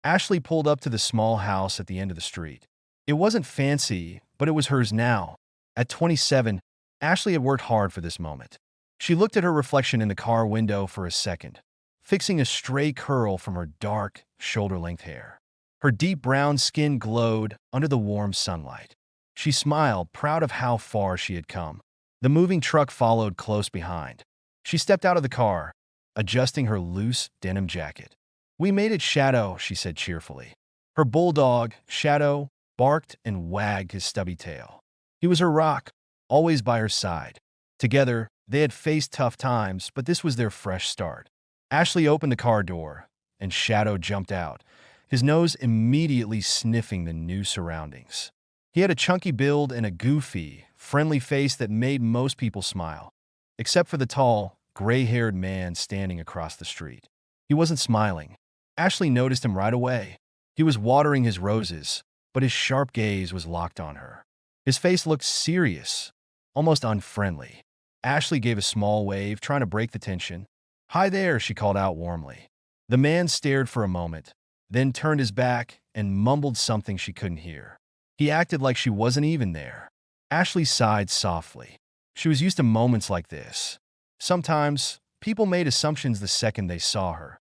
Ashley pulled up to the small house at the end of the street. It wasn't fancy, but it was hers now. At 27, Ashley had worked hard for this moment. She looked at her reflection in the car window for a second, fixing a stray curl from her dark, shoulder-length hair. Her deep brown skin glowed under the warm sunlight. She smiled, proud of how far she had come. The moving truck followed close behind. She stepped out of the car, adjusting her loose denim jacket. "We made it, Shadow," she said cheerfully. Her bulldog, Shadow, barked and wagged his stubby tail. He was her rock, always by her side. Together, they had faced tough times, but this was their fresh start. Ashley opened the car door, and Shadow jumped out, his nose immediately sniffing the new surroundings. He had a chunky build and a goofy, friendly face that made most people smile, except for the tall, gray-haired man standing across the street. He wasn't smiling. Ashley noticed him right away. He was watering his roses, but his sharp gaze was locked on her. His face looked serious, almost unfriendly. Ashley gave a small wave, trying to break the tension. "Hi there," she called out warmly. The man stared for a moment, then turned his back and mumbled something she couldn't hear. He acted like she wasn't even there. Ashley sighed softly. She was used to moments like this. Sometimes, people made assumptions the second they saw her.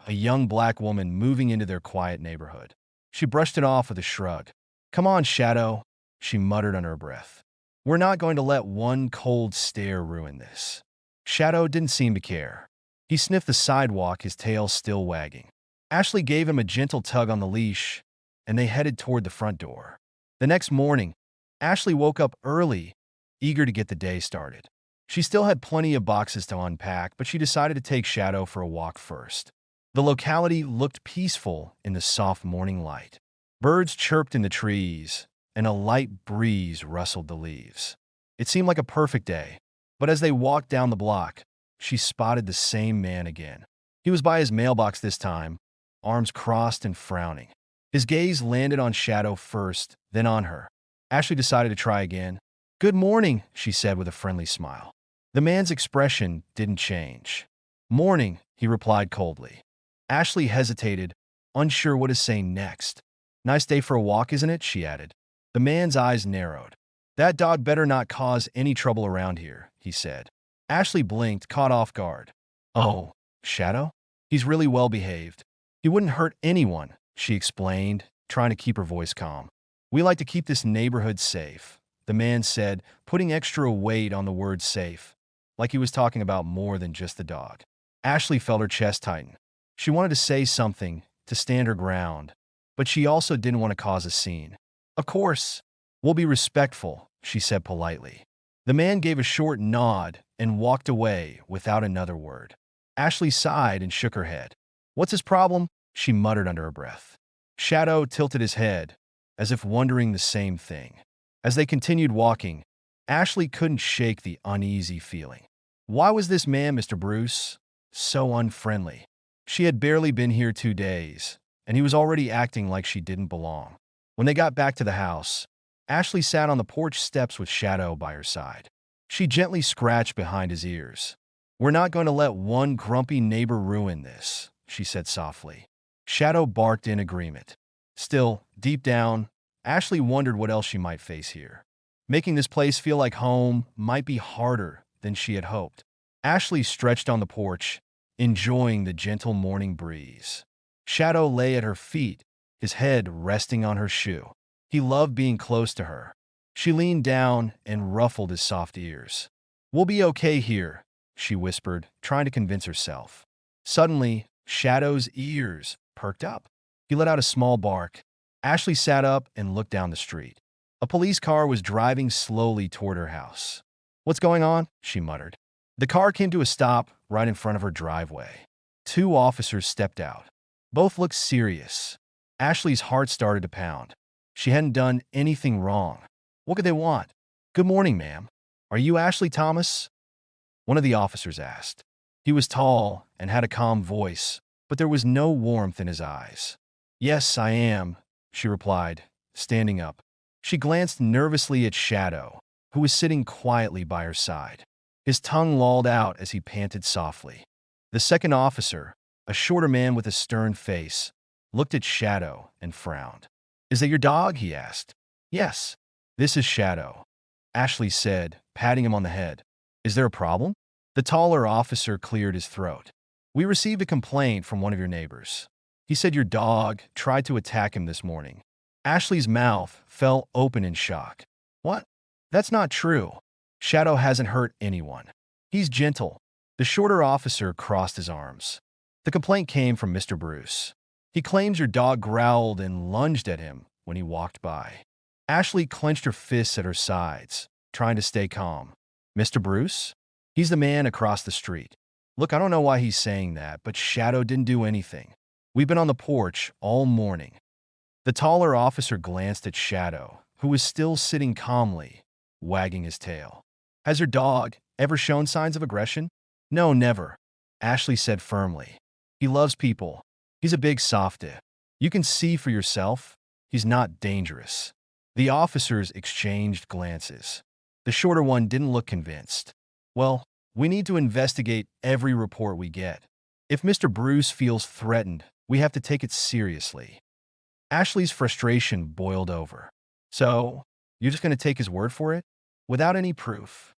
A young black woman moving into their quiet neighborhood. She brushed it off with a shrug. "Come on, Shadow," she muttered under her breath. "We're not going to let one cold stare ruin this." Shadow didn't seem to care. He sniffed the sidewalk, his tail still wagging. Ashley gave him a gentle tug on the leash, and they headed toward the front door. The next morning, Ashley woke up early, eager to get the day started. She still had plenty of boxes to unpack, but she decided to take Shadow for a walk first. The locality looked peaceful in the soft morning light. Birds chirped in the trees, and a light breeze rustled the leaves. It seemed like a perfect day, but as they walked down the block, she spotted the same man again. He was by his mailbox this time, arms crossed and frowning. His gaze landed on Shadow first, then on her. Ashley decided to try again. "Good morning," she said with a friendly smile. The man's expression didn't change. "Morning," he replied coldly. Ashley hesitated, unsure what to say next. "Nice day for a walk, isn't it?" she added. The man's eyes narrowed. "That dog better not cause any trouble around here," he said. Ashley blinked, caught off guard. "Oh, Shadow? He's really well behaved. He wouldn't hurt anyone," she explained, trying to keep her voice calm. "We like to keep this neighborhood safe," the man said, putting extra weight on the word safe, like he was talking about more than just the dog. Ashley felt her chest tighten. She wanted to say something, to stand her ground, but she also didn't want to cause a scene. "Of course. We'll be respectful," she said politely. The man gave a short nod and walked away without another word. Ashley sighed and shook her head. "What's his problem?" she muttered under her breath. Shadow tilted his head, as if wondering the same thing. As they continued walking, Ashley couldn't shake the uneasy feeling. Why was this man, Mr. Bruce, so unfriendly? She had barely been here 2 days, and he was already acting like she didn't belong. When they got back to the house, Ashley sat on the porch steps with Shadow by her side. She gently scratched behind his ears. "We're not going to let one grumpy neighbor ruin this," she said softly. Shadow barked in agreement. Still, deep down, Ashley wondered what else she might face here. Making this place feel like home might be harder than she had hoped. Ashley stretched on the porch, enjoying the gentle morning breeze. Shadow lay at her feet, his head resting on her shoe. He loved being close to her. She leaned down and ruffled his soft ears. "We'll be okay here," she whispered, trying to convince herself. Suddenly, Shadow's ears perked up. He let out a small bark. Ashley sat up and looked down the street. A police car was driving slowly toward her house. "What's going on?" she muttered. The car came to a stop right in front of her driveway. 2 officers stepped out. Both looked serious. Ashley's heart started to pound. She hadn't done anything wrong. What could they want? "Good morning, ma'am. Are you Ashley Thomas?" one of the officers asked. He was tall and had a calm voice, but there was no warmth in his eyes. "Yes, I am," she replied, standing up. She glanced nervously at Shadow, who was sitting quietly by her side. His tongue lolled out as he panted softly. The second officer, a shorter man with a stern face, looked at Shadow and frowned. Is that your dog? He asked. Yes. This is Shadow, Ashley said, patting him on the head. Is there a problem? The taller officer cleared his throat. We received a complaint from one of your neighbors. He said your dog tried to attack him this morning. Ashley's mouth fell open in shock. What? That's not true. Shadow hasn't hurt anyone. He's gentle. The shorter officer crossed his arms. The complaint came from Mr. Bruce. He claims your dog growled and lunged at him when he walked by. Ashley clenched her fists at her sides, trying to stay calm. Mr. Bruce? He's the man across the street. Look, I don't know why he's saying that, but Shadow didn't do anything. We've been on the porch all morning. The taller officer glanced at Shadow, who was still sitting calmly, wagging his tail. Has your dog ever shown signs of aggression? No, never, Ashley said firmly. He loves people. He's a big softy. You can see for yourself, he's not dangerous. The officers exchanged glances. The shorter one didn't look convinced. Well, we need to investigate every report we get. If Mr. Bruce feels threatened, we have to take it seriously. Ashley's frustration boiled over. So, you're just going to take his word for it? Without any proof?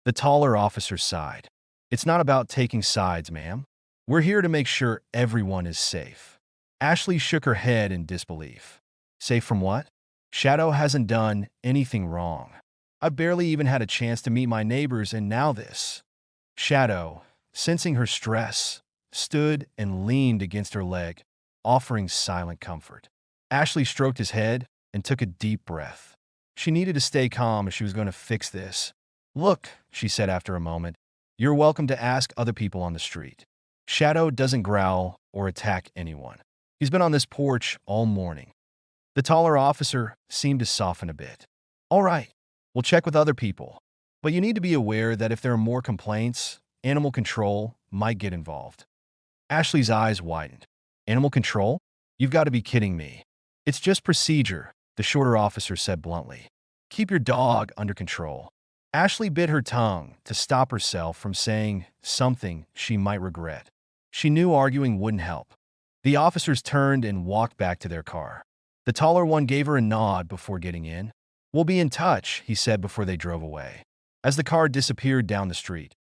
The taller officer sighed. It's not about taking sides, ma'am. We're here to make sure everyone is safe. Ashley shook her head in disbelief. Safe from what? Shadow hasn't done anything wrong. I barely even had a chance to meet my neighbors, and now this. Shadow, sensing her stress, stood and leaned against her leg, offering silent comfort. Ashley stroked his head and took a deep breath. She needed to stay calm if she was going to fix this. Look, she said after a moment, you're welcome to ask other people on the street. Shadow doesn't growl or attack anyone. He's been on this porch all morning. The taller officer seemed to soften a bit. All right, we'll check with other people. But you need to be aware that if there are more complaints, animal control might get involved. Ashley's eyes widened. Animal control? You've got to be kidding me. It's just procedure, the shorter officer said bluntly. Keep your dog under control. Ashley bit her tongue to stop herself from saying something she might regret. She knew arguing wouldn't help. The officers turned and walked back to their car. The taller one gave her a nod before getting in. We'll be in touch, he said before they drove away. As the car disappeared down the street,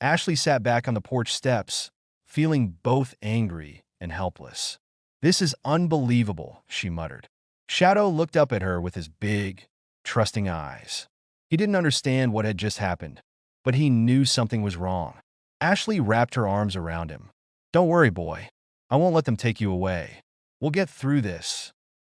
Ashley sat back on the porch steps, feeling both angry and helpless. This is unbelievable, she muttered. Shadow looked up at her with his big, trusting eyes. He didn't understand what had just happened, but he knew something was wrong. Ashley wrapped her arms around him. Don't worry, boy. I won't let them take you away. We'll get through this.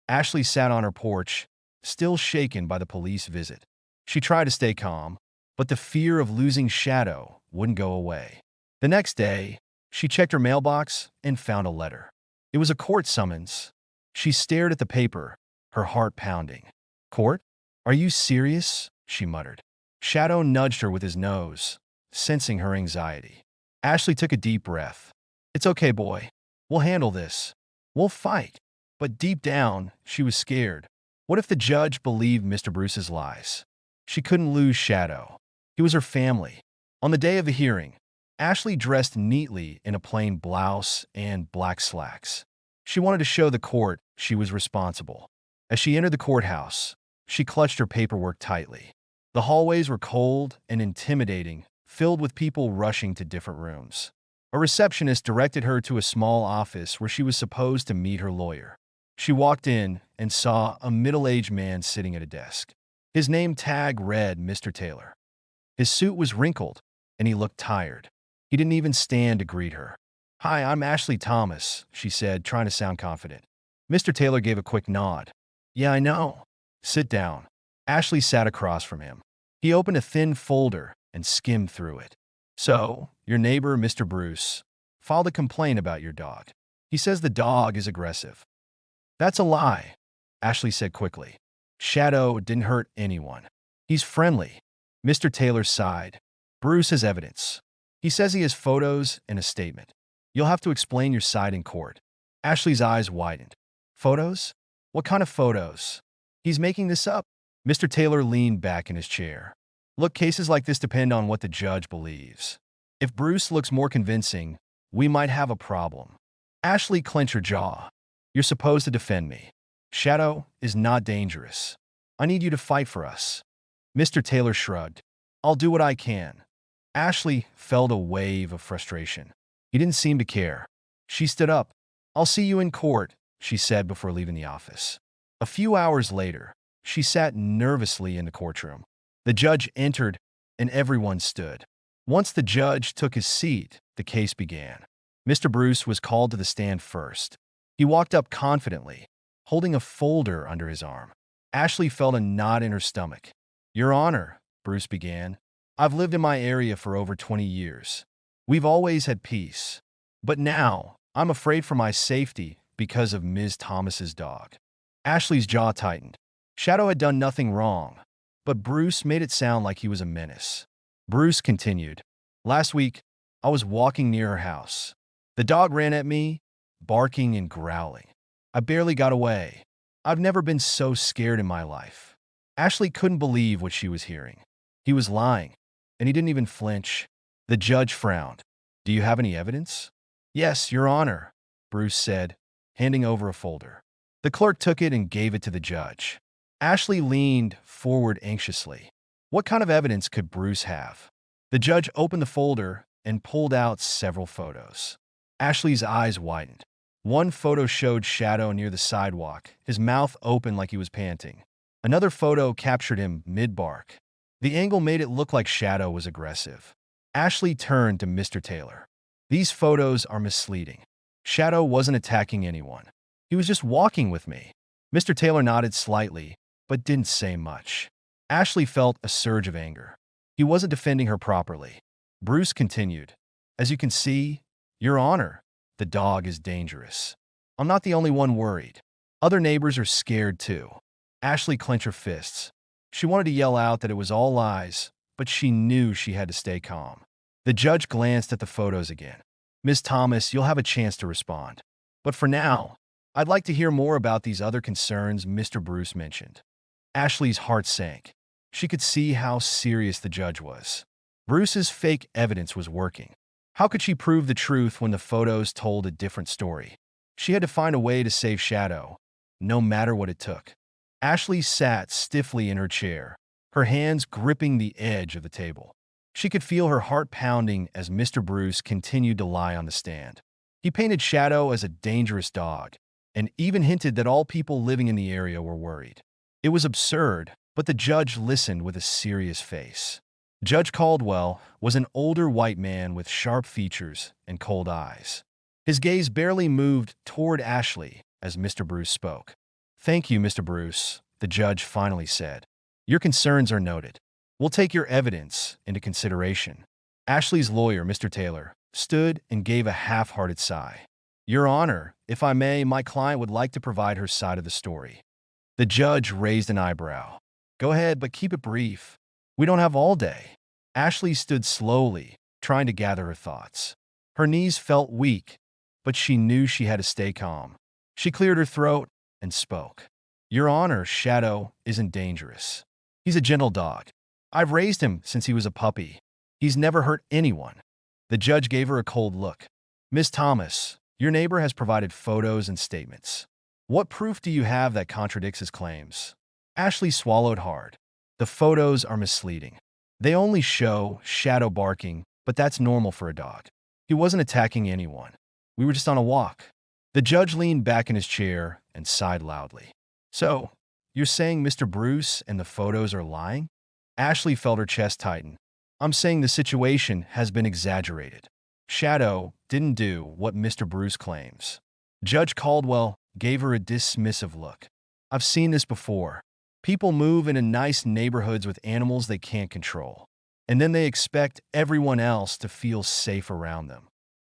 Ashley sat on her porch, still shaken by the police visit. She tried to stay calm, but the fear of losing Shadow wouldn't go away. The next day, she checked her mailbox and found a letter. It was a court summons. She stared at the paper, her heart pounding. Court? Are you serious? She muttered. Shadow nudged her with his nose, sensing her anxiety. Ashley took a deep breath. It's okay, boy. We'll handle this. We'll fight. But deep down, she was scared. What if the judge believed Mr. Bruce's lies? She couldn't lose Shadow. He was her family. On the day of the hearing, Ashley dressed neatly in a plain blouse and black slacks. She wanted to show the court she was responsible. As she entered the courthouse, she clutched her paperwork tightly. The hallways were cold and intimidating, filled with people rushing to different rooms. A receptionist directed her to a small office where she was supposed to meet her lawyer. She walked in and saw a middle-aged man sitting at a desk. His name tag read Mr. Taylor. His suit was wrinkled, and he looked tired. He didn't even stand to greet her. Hi, I'm Ashley Thomas, she said, trying to sound confident. Mr. Taylor gave a quick nod. Yeah, I know. Sit down. Ashley sat across from him. He opened a thin folder and skimmed through it. So, your neighbor, Mr. Bruce, filed a complaint about your dog. He says the dog is aggressive. That's a lie, Ashley said quickly. Shadow didn't hurt anyone. He's friendly. Mr. Taylor sighed. Bruce has evidence. He says he has photos and a statement. You'll have to explain your side in court. Ashley's eyes widened. Photos? What kind of photos? He's making this up. Mr. Taylor leaned back in his chair. Look, cases like this depend on what the judge believes. If Bruce looks more convincing, we might have a problem. Ashley clenched her jaw. You're supposed to defend me. Shadow is not dangerous. I need you to fight for us." Mr. Taylor shrugged. "I'll do what I can." Ashley felt a wave of frustration. He didn't seem to care. She stood up. "I'll see you in court," she said before leaving the office. A few hours later, she sat nervously in the courtroom. The judge entered, and everyone stood. Once the judge took his seat, the case began. Mr. Bruce was called to the stand first. He walked up confidently, holding a folder under his arm. Ashley felt a knot in her stomach. "Your Honor," Bruce began, "I've lived in my area for over 20 years. We've always had peace. But now, I'm afraid for my safety because of Ms. Thomas's dog." Ashley's jaw tightened. Shadow had done nothing wrong, but Bruce made it sound like he was a menace. Bruce continued, "Last week, I was walking near her house. The dog ran at me, barking and growling. I barely got away. I've never been so scared in my life." Ashley couldn't believe what she was hearing. He was lying, and he didn't even flinch. The judge frowned. "Do you have any evidence?" "Yes, Your Honor," Bruce said, handing over a folder. The clerk took it and gave it to the judge. Ashley leaned forward anxiously. What kind of evidence could Bruce have? The judge opened the folder and pulled out several photos. Ashley's eyes widened. One photo showed Shadow near the sidewalk, his mouth open like he was panting. Another photo captured him mid-bark. The angle made it look like Shadow was aggressive. Ashley turned to Mr. Taylor. "These photos are misleading. Shadow wasn't attacking anyone. He was just walking with me." Mr. Taylor nodded slightly, but didn't say much. Ashley felt a surge of anger. He wasn't defending her properly. Bruce continued, "As you can see, Your Honor, the dog is dangerous. I'm not the only one worried. Other neighbors are scared too." Ashley clenched her fists. She wanted to yell out that it was all lies, but she knew she had to stay calm. The judge glanced at the photos again. "Ms. Thomas, you'll have a chance to respond. But for now, I'd like to hear more about these other concerns Mr. Bruce mentioned." Ashley's heart sank. She could see how serious the judge was. Bruce's fake evidence was working. How could she prove the truth when the photos told a different story? She had to find a way to save Shadow, no matter what it took. Ashley sat stiffly in her chair, her hands gripping the edge of the table. She could feel her heart pounding as Mr. Bruce continued to lie on the stand. He painted Shadow as a dangerous dog, and even hinted that all people living in the area were worried. It was absurd, but the judge listened with a serious face. Judge Caldwell was an older white man with sharp features and cold eyes. His gaze barely moved toward Ashley as Mr. Bruce spoke. "Thank you, Mr. Bruce," the judge finally said. "Your concerns are noted. We'll take your evidence into consideration." Ashley's lawyer, Mr. Taylor, stood and gave a half-hearted sigh. "Your Honor, if I may, my client would like to provide her side of the story." The judge raised an eyebrow. "Go ahead, but keep it brief. We don't have all day." Ashley stood slowly, trying to gather her thoughts. Her knees felt weak, but she knew she had to stay calm. She cleared her throat and spoke. "Your Honor, Shadow isn't dangerous. He's a gentle dog. I've raised him since he was a puppy. He's never hurt anyone." The judge gave her a cold look. "Ms. Thomas, your neighbor has provided photos and statements. What proof do you have that contradicts his claims?" Ashley swallowed hard. "The photos are misleading. They only show Shadow barking, but that's normal for a dog. He wasn't attacking anyone. We were just on a walk." The judge leaned back in his chair and sighed loudly. "So, you're saying Mr. Bruce and the photos are lying?" Ashley felt her chest tighten. "I'm saying the situation has been exaggerated. Shadow didn't do what Mr. Bruce claims." Judge Caldwell gave her a dismissive look. "I've seen this before. People move into nice neighborhoods with animals they can't control, and then they expect everyone else to feel safe around them."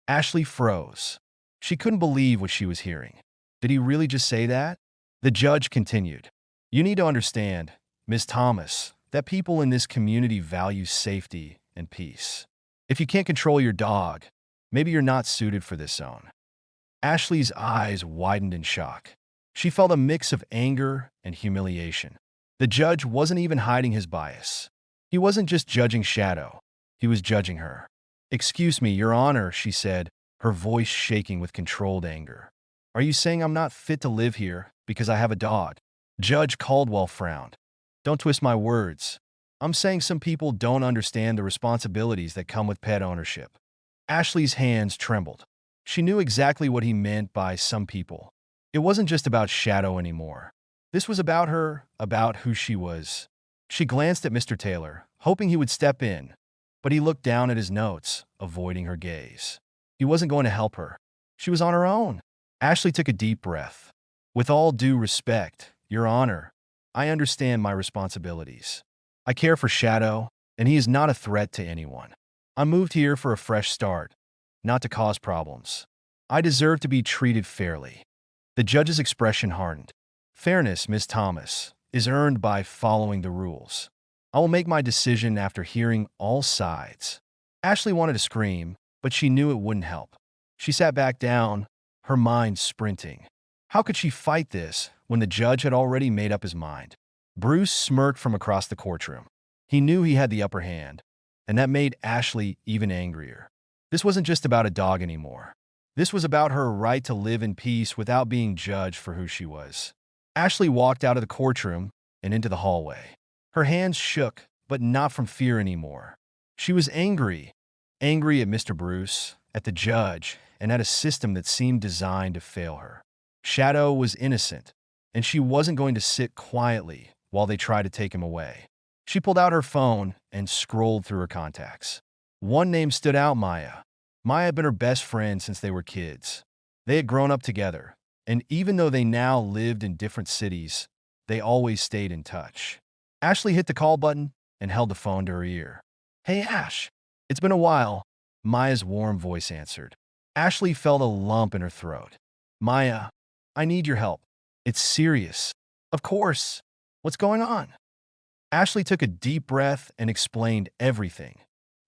Ashley froze. She couldn't believe what she was hearing. Did he really just say that? The judge continued. "You need to understand, Ms. Thomas, that people in this community value safety and peace. If you can't control your dog, maybe you're not suited for this zone." Ashley's eyes widened in shock. She felt a mix of anger and humiliation. The judge wasn't even hiding his bias. He wasn't just judging Shadow. He was judging her. "Excuse me, Your Honor," she said, her voice shaking with controlled anger. Are you saying I'm not fit to live here because I have a dog? Judge Caldwell frowned. Don't twist my words. I'm saying some people don't understand the responsibilities that come with pet ownership. Ashley's hands trembled. She knew exactly what he meant by some people. It wasn't just about Shadow anymore. This was about her, about who she was. She glanced at Mr. Taylor, hoping he would step in, but he looked down at his notes, avoiding her gaze. He wasn't going to help her. She was on her own. Ashley took a deep breath. With all due respect, Your Honor, I understand my responsibilities. I care for Shadow, and he is not a threat to anyone. I moved here for a fresh start, not to cause problems. I deserve to be treated fairly. The judge's expression hardened. Fairness, Miss Thomas, is earned by following the rules. I will make my decision after hearing all sides. Ashley wanted to scream, but she knew it wouldn't help. She sat back down, her mind sprinting. How could she fight this when the judge had already made up his mind? Bruce smirked from across the courtroom. He knew he had the upper hand, and that made Ashley even angrier. This wasn't just about a dog anymore. This was about her right to live in peace without being judged for who she was. Ashley walked out of the courtroom and into the hallway. Her hands shook, but not from fear anymore. She was angry. Angry at Mr. Bruce, at the judge, and at a system that seemed designed to fail her. Shadow was innocent, and she wasn't going to sit quietly while they tried to take him away. She pulled out her phone and scrolled through her contacts. One name stood out: Maya. Maya had been her best friend since they were kids. They had grown up together, and even though they now lived in different cities, they always stayed in touch. Ashley hit the call button and held the phone to her ear. "Hey, Ash. It's been a while," Maya's warm voice answered. Ashley felt a lump in her throat. "Maya, I need your help. It's serious." "Of course. What's going on?" Ashley took a deep breath and explained everything.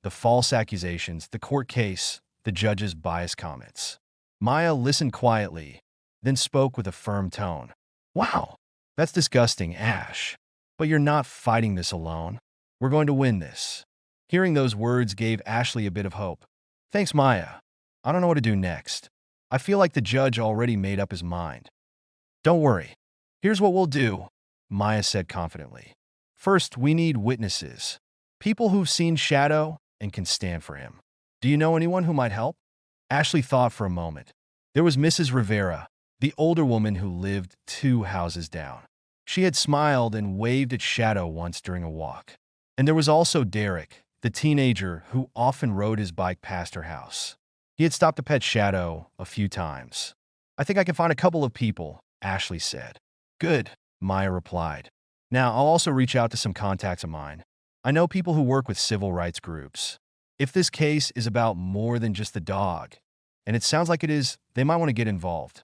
The false accusations, the court case, the judge's biased comments. Maya listened quietly, then spoke with a firm tone. "Wow, that's disgusting, Ash. But you're not fighting this alone. We're going to win this." Hearing those words gave Ashley a bit of hope. "Thanks, Maya. I don't know what to do next. I feel like the judge already made up his mind." "Don't worry. Here's what we'll do," Maya said confidently. "First, we need witnesses. People who've seen Shadow and can stand for him. Do you know anyone who might help?" Ashley thought for a moment. There was Mrs. Rivera, the older woman who lived 2 houses down. She had smiled and waved at Shadow once during a walk. And there was also Derek, the teenager who often rode his bike past her house. He had stopped to pet Shadow a few times. "I think I can find a couple of people," Ashley said. "Good," Maya replied. "Now, I'll also reach out to some contacts of mine. I know people who work with civil rights groups. If this case is about more than just the dog, and it sounds like it is, they might want to get involved."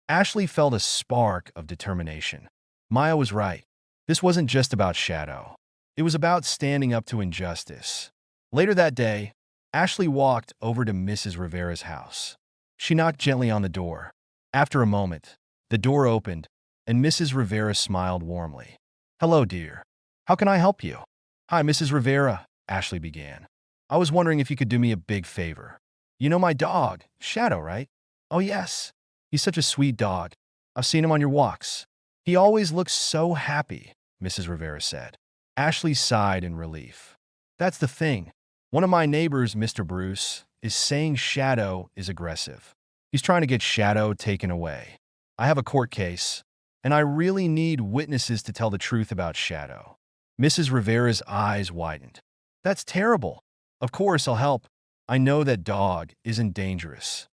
Ashley felt a spark of determination. Maya was right. This wasn't just about Shadow. It was about standing up to injustice. Later that day, Ashley walked over to Mrs. Rivera's house. She knocked gently on the door. After a moment, the door opened, and Mrs. Rivera smiled warmly. "Hello, dear. How can I help you?" "Hi, Mrs. Rivera," Ashley began. "I was wondering if you could do me a big favor. You know my dog, Shadow, right?" "Oh, yes. He's such a sweet dog. I've seen him on your walks. He always looks so happy," Mrs. Rivera said. Ashley sighed in relief. "That's the thing. One of my neighbors, Mr. Bruce, is saying Shadow is aggressive. He's trying to get Shadow taken away. I have a court case, and I really need witnesses to tell the truth about Shadow." Mrs. Rivera's eyes widened. "That's terrible. Of course, I'll help. I know that dog isn't dangerous."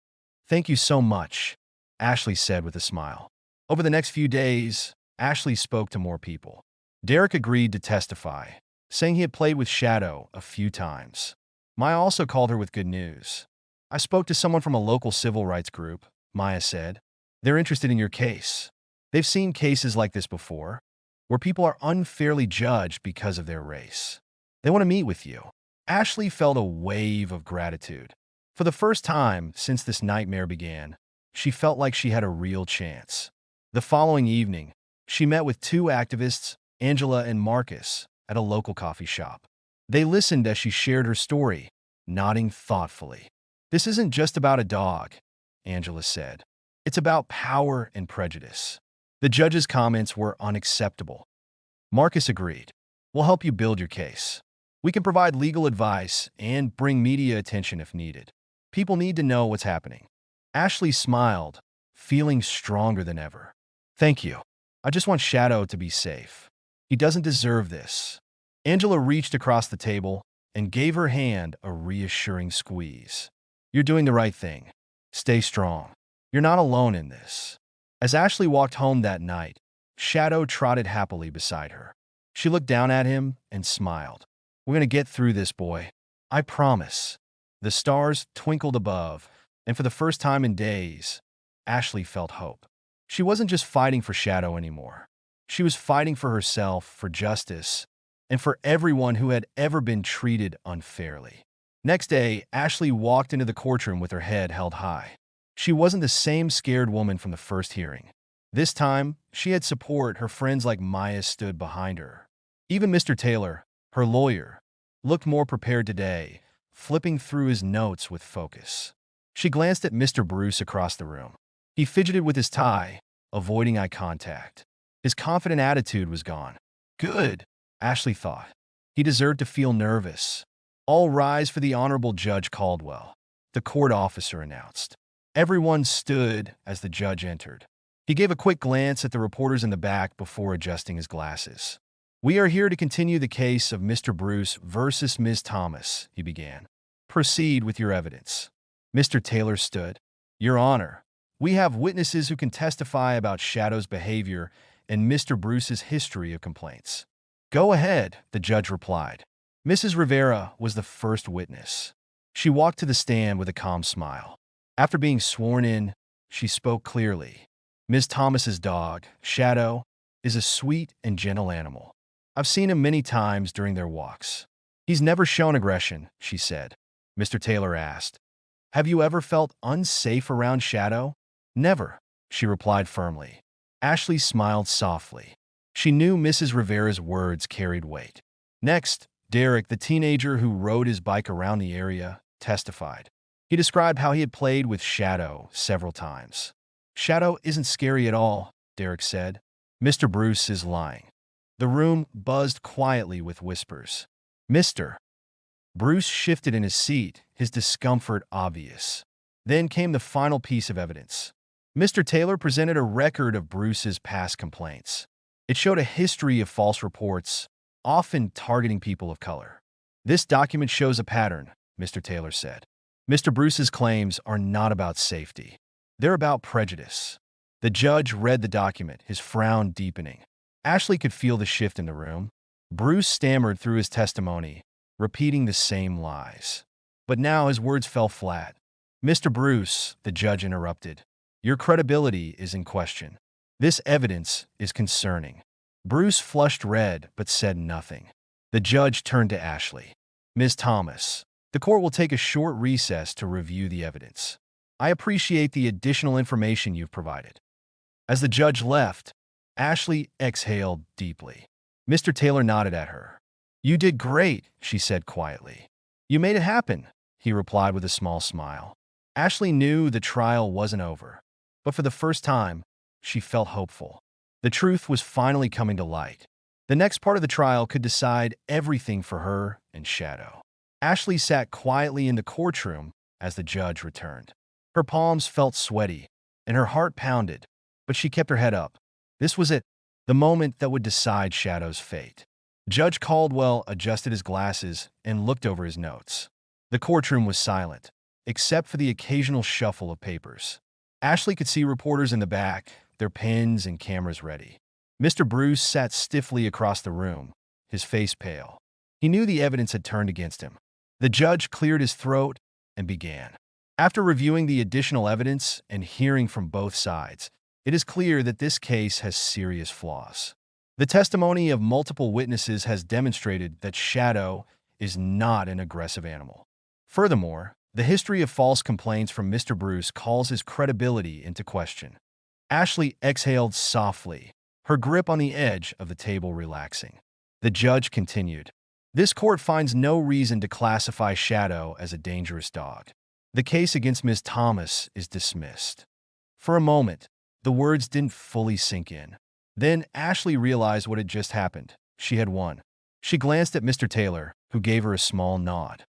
"Thank you so much," Ashley said with a smile. Over the next few days, Ashley spoke to more people. Derek agreed to testify, saying he had played with Shadow a few times. Maya also called her with good news. "I spoke to someone from a local civil rights group," Maya said. "They're interested in your case. They've seen cases like this before, where people are unfairly judged because of their race. They want to meet with you." Ashley felt a wave of gratitude. For the first time since this nightmare began, she felt like she had a real chance. The following evening, she met with 2 activists, Angela and Marcus, at a local coffee shop. They listened as she shared her story, nodding thoughtfully. "This isn't just about a dog," Angela said. It's about power and prejudice. The judge's comments were unacceptable. Marcus agreed. We'll help you build your case. We can provide legal advice and bring media attention if needed. People need to know what's happening. Ashley smiled, feeling stronger than ever. Thank you. I just want Shadow to be safe. He doesn't deserve this. Angela reached across the table and gave her hand a reassuring squeeze. You're doing the right thing. Stay strong. You're not alone in this. As Ashley walked home that night, Shadow trotted happily beside her. She looked down at him and smiled. We're going to get through this, boy. I promise. The stars twinkled above, and for the first time in days, Ashley felt hope. She wasn't just fighting for Shadow anymore. She was fighting for herself, for justice, and for everyone who had ever been treated unfairly. Next day, Ashley walked into the courtroom with her head held high. She wasn't the same scared woman from the first hearing. This time, she had support. Her friends like Maya stood behind her. Even Mr. Taylor, her lawyer, looked more prepared today, flipping through his notes with focus. She glanced at Mr. Bruce across the room. He fidgeted with his tie, avoiding eye contact. His confident attitude was gone. Good, Ashley thought. He deserved to feel nervous. All rise for the Honorable Judge Caldwell, the court officer announced. Everyone stood as the judge entered. He gave a quick glance at the reporters in the back before adjusting his glasses. We are here to continue the case of Mr. Bruce versus Ms. Thomas, he began. Proceed with your evidence. Mr. Taylor stood. Your Honor, we have witnesses who can testify about Shadow's behavior and Mr. Bruce's history of complaints. Go ahead, the judge replied. Mrs. Rivera was the first witness. She walked to the stand with a calm smile. After being sworn in, she spoke clearly. Ms. Thomas's dog, Shadow, is a sweet and gentle animal. I've seen him many times during their walks. He's never shown aggression, she said. Mr. Taylor asked, have you ever felt unsafe around Shadow? Never, she replied firmly. Ashley smiled softly. She knew Mrs. Rivera's words carried weight. Next, Derek, the teenager who rode his bike around the area, testified. He described how he had played with Shadow several times. Shadow isn't scary at all, Derek said. Mr. Bruce is lying. The room buzzed quietly with whispers. Mr. Bruce shifted in his seat, his discomfort obvious. Then came the final piece of evidence. Mr. Taylor presented a record of Bruce's past complaints. It showed a history of false reports, often targeting people of color. This document shows a pattern, Mr. Taylor said. Mr. Bruce's claims are not about safety. They're about prejudice. The judge read the document, his frown deepening. Ashley could feel the shift in the room. Bruce stammered through his testimony, repeating the same lies. But now his words fell flat. Mr. Bruce, the judge interrupted, your credibility is in question. This evidence is concerning. Bruce flushed red but said nothing. The judge turned to Ashley. Ms. Thomas, the court will take a short recess to review the evidence. I appreciate the additional information you've provided. As the judge left, Ashley exhaled deeply. Mr. Taylor nodded at her. You did great, she said quietly. You made it happen, he replied with a small smile. Ashley knew the trial wasn't over, but for the first time, she felt hopeful. The truth was finally coming to light. The next part of the trial could decide everything for her and Shadow. Ashley sat quietly in the courtroom as the judge returned. Her palms felt sweaty, and her heart pounded, but she kept her head up. This was it, the moment that would decide Shadow's fate. Judge Caldwell adjusted his glasses and looked over his notes. The courtroom was silent, except for the occasional shuffle of papers. Ashley could see reporters in the back, their pens and cameras ready. Mr. Bruce sat stiffly across the room, his face pale. He knew the evidence had turned against him. The judge cleared his throat and began. After reviewing the additional evidence and hearing from both sides, it is clear that this case has serious flaws. The testimony of multiple witnesses has demonstrated that Shadow is not an aggressive animal. Furthermore, the history of false complaints from Mr. Bruce calls his credibility into question. Ashley exhaled softly, her grip on the edge of the table relaxing. The judge continued. This court finds no reason to classify Shadow as a dangerous dog. The case against Ms. Thomas is dismissed. For a moment, the words didn't fully sink in. Then Ashley realized what had just happened. She had won. She glanced at Mr. Taylor, who gave her a small nod.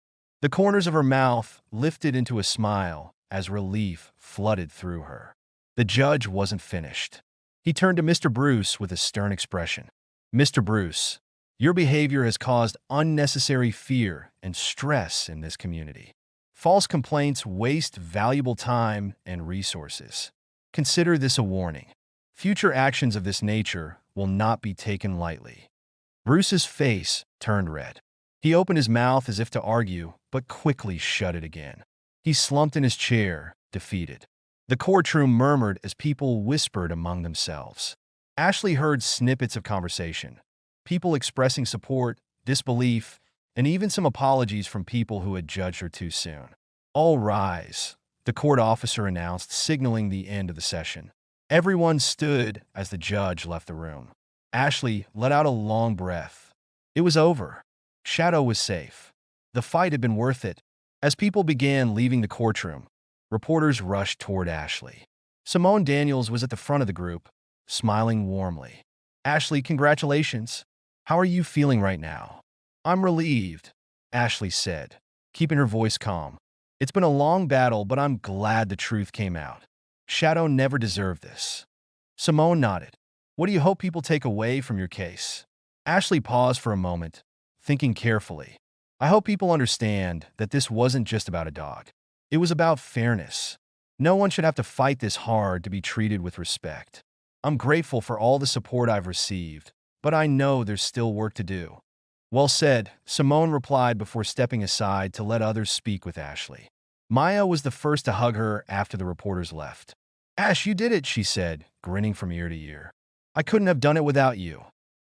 The corners of her mouth lifted into a smile as relief flooded through her. The judge wasn't finished. He turned to Mr. Bruce with a stern expression. Mr. Bruce, your behavior has caused unnecessary fear and stress in this community. False complaints waste valuable time and resources. Consider this a warning. Future actions of this nature will not be taken lightly. Bruce's face turned red. He opened his mouth as if to argue, but quickly shut it again. He slumped in his chair, defeated. The courtroom murmured as people whispered among themselves. Ashley heard snippets of conversation, people expressing support, disbelief, and even some apologies from people who had judged her too soon. "All rise," the court officer announced, signaling the end of the session. Everyone stood as the judge left the room. Ashley let out a long breath. It was over. Shadow was safe. The fight had been worth it. As people began leaving the courtroom, reporters rushed toward Ashley. Simone Daniels was at the front of the group, smiling warmly. "Ashley, congratulations. How are you feeling right now?" "I'm relieved," Ashley said, keeping her voice calm. "It's been a long battle, but I'm glad the truth came out. Shadow never deserved this." Simone nodded. "What do you hope people take away from your case?" Ashley paused for a moment, thinking carefully. "I hope people understand that this wasn't just about a dog. It was about fairness. No one should have to fight this hard to be treated with respect. I'm grateful for all the support I've received, but I know there's still work to do." "Well said," Simone replied before stepping aside to let others speak with Ashley. Maya was the first to hug her after the reporters left. "Ash, you did it," she said, grinning from ear to ear. "I couldn't have done it without you,"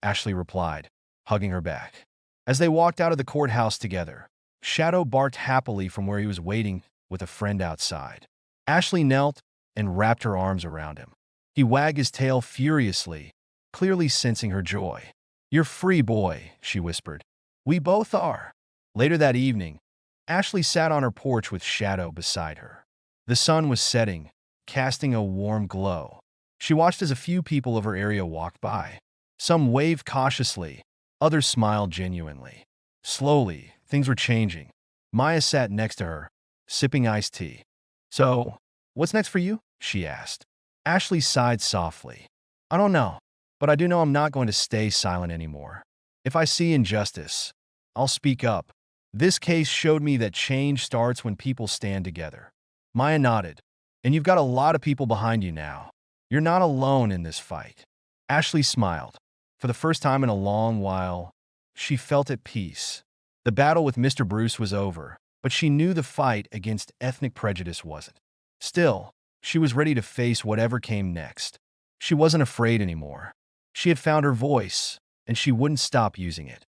Ashley replied, hugging her back. As they walked out of the courthouse together, Shadow barked happily from where he was waiting with a friend outside. Ashley knelt and wrapped her arms around him. He wagged his tail furiously, clearly sensing her joy. "You're free, boy," she whispered. "We both are." Later that evening, Ashley sat on her porch with Shadow beside her. The sun was setting, casting a warm glow. She watched as a few people of her area walked by. Some waved cautiously, others smiled genuinely. Slowly, things were changing. Maya sat next to her, sipping iced tea. "So, what's next for you?" she asked. Ashley sighed softly. "I don't know, but I do know I'm not going to stay silent anymore. If I see injustice, I'll speak up. This case showed me that change starts when people stand together." Maya nodded. "And you've got a lot of people behind you now. You're not alone in this fight." Ashley smiled. For the first time in a long while, she felt at peace. The battle with Mr. Bruce was over, but she knew the fight against ethnic prejudice wasn't. Still, she was ready to face whatever came next. She wasn't afraid anymore. She had found her voice, and she wouldn't stop using it.